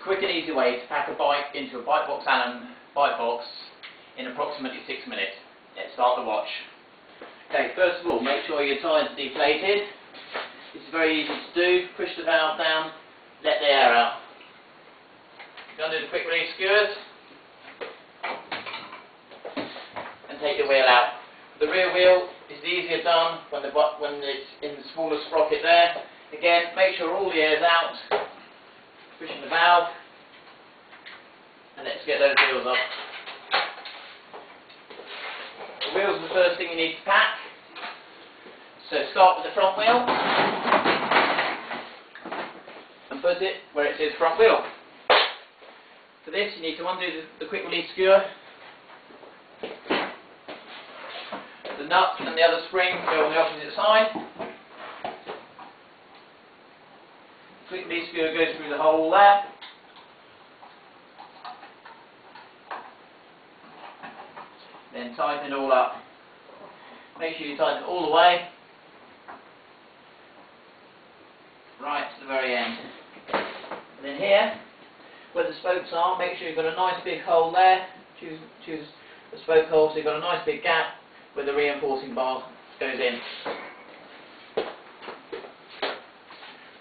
quick and easy way to pack a bike into a Bike Box Allen bike box in approximately 6 minutes. Let's start the watch. Okay, first of all, make sure your tyres are deflated. This is very easy to do. Push the valve down, let the air out. You're going to do the quick release skewers and take the wheel out. The rear wheel is easier done when it's in the smaller sprocket there. Again, make sure all the air's out. Pushing the valve, and let's get those wheels up. The wheels are the first thing you need to pack. So start with the front wheel and put it where it says front wheel. For this you need to undo the quick release skewer. The nut and the other spring go on the opposite side. Quick release skewer goes through the hole there. Then tighten it all up. Make sure you tighten it all the way, right to the very end. And then here, where the spokes are, make sure you've got a nice big hole there. Choose the spoke hole so you've got a nice big gap where the reinforcing bar goes in.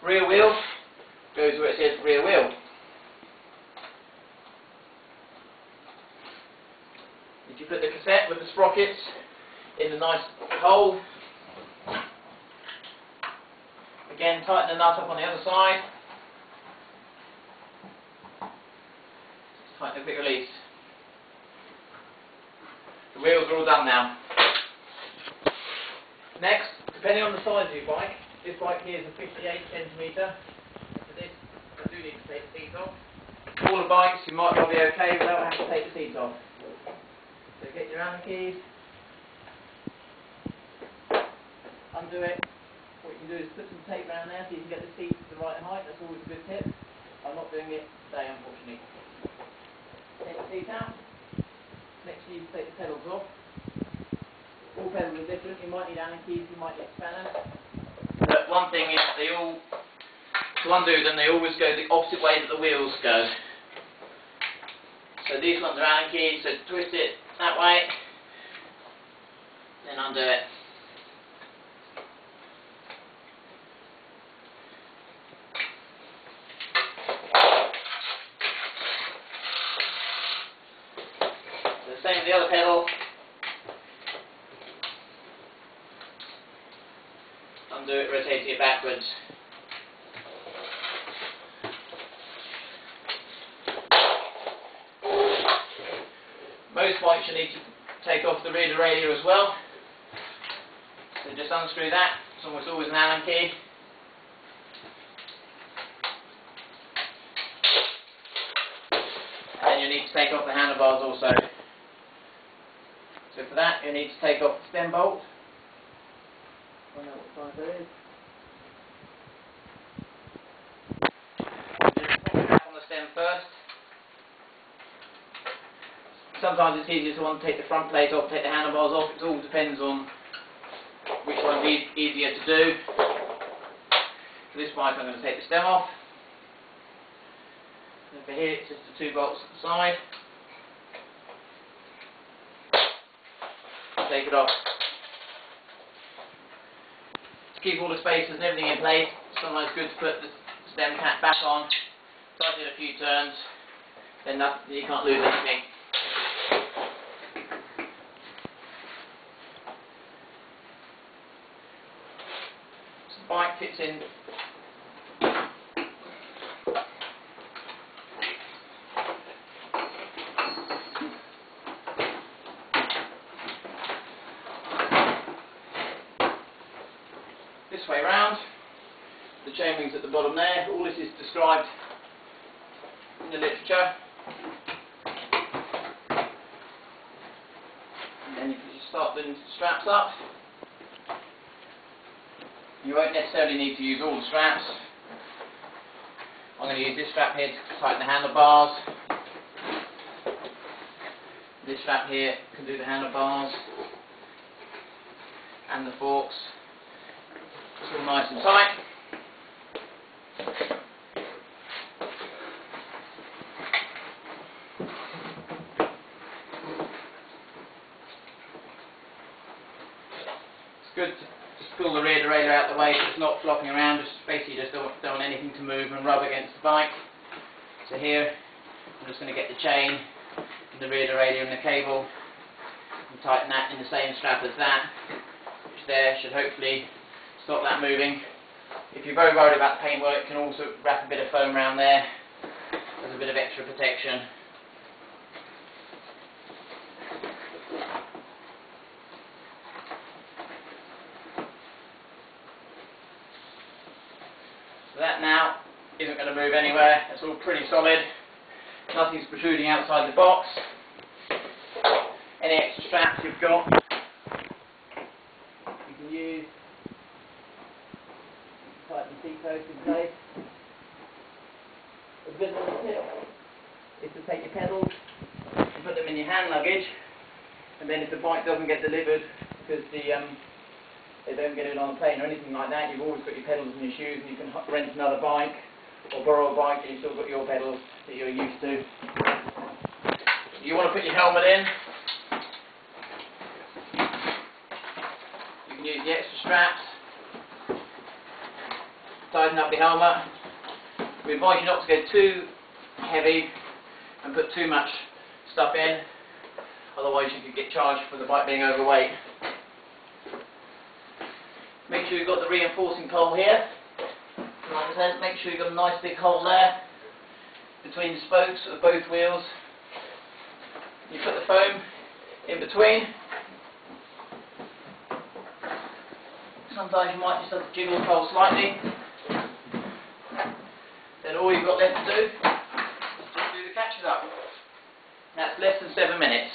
Rear wheel goes where it says rear wheel. If you put the cassette with the sprockets in the nice hole, again tighten the nut up on the other side, tighten the quick release. The wheels are all done now. Next, depending on the size of your bike, this bike here is a 58cm. I do need to take the seat off. Smaller bikes you might well be okay without having to take the seat off. So get your Allen keys, undo it. What you can do is put some tape around there so you can get the seat to the right height. That's always a good tip. I'm not doing it today unfortunately. Take the seat out. Next you need to take the pedals off. All pedals are different. You might need Allen keys, you might need spanners. But one thing is to undo them, they always go the opposite way that the wheels go. So these ones are Allen keys, so twist it that way, then undo it. So the same with the other pedal. Undo it, rotating it backwards. Most bikes you need to take off the rear derailleur as well. So just unscrew that. It's almost always an Allen key. And you need to take off the handlebars also. So for that you need to take off the stem bolt. I know what size that is. Just put it on the stem first. Sometimes it's easier to take the front plate off, take the handlebars off. It all depends on which one's easier to do. For this bike I'm going to take the stem off. And for here it's just the 2 bolts at the side. Take it off. To keep all the spacers and everything in place, it's sometimes good to put the stem cap back on, tighten it a few turns, then you can't lose anything. So the bike fits in this way round. The chainring's at the bottom there. All this is described in the literature. And then if you just start putting the straps up, you won't necessarily need to use all the straps. I'm going to use this strap here to tighten the handlebars. This strap here can do the handlebars and the forks. It's all nice and tight. good to just pull the rear derailleur out of the way so it's not flopping around. Just basically just don't want anything to move and rub against the bike. So here I'm just going to get the chain and the rear derailleur and the cable and tighten that in the same strap as that, which there should hopefully stop that moving. If you're very worried about paintwork, you can also wrap a bit of foam around there as a bit of extra protection. So that now isn't going to move anywhere. It's all pretty solid. Nothing's protruding outside the box. Any extra straps you've got, you can use. Tighten the seat post in place. A good little tip is to take your pedals and put them in your hand luggage, and then if the bike doesn't get delivered because they don't get it on a plane or anything like that, you've always got your pedals in your shoes, and you can rent another bike or borrow a bike and you've still got your pedals that you're used to. You want to put your helmet in. You can use the extra straps. Tighten up the helmet. We advise you not to go too heavy and put too much stuff in, otherwise you could get charged for the bike being overweight. Make sure you've got the reinforcing pole here. Like I said, make sure you've got a nice big hole there between the spokes of both wheels. You put the foam in between. Sometimes you might just have to jiggle the pole slightly. Then all you've got left to do is just do the catches up. That's less than 7 minutes.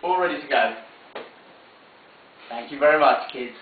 All ready to go. Thank you very much, kids.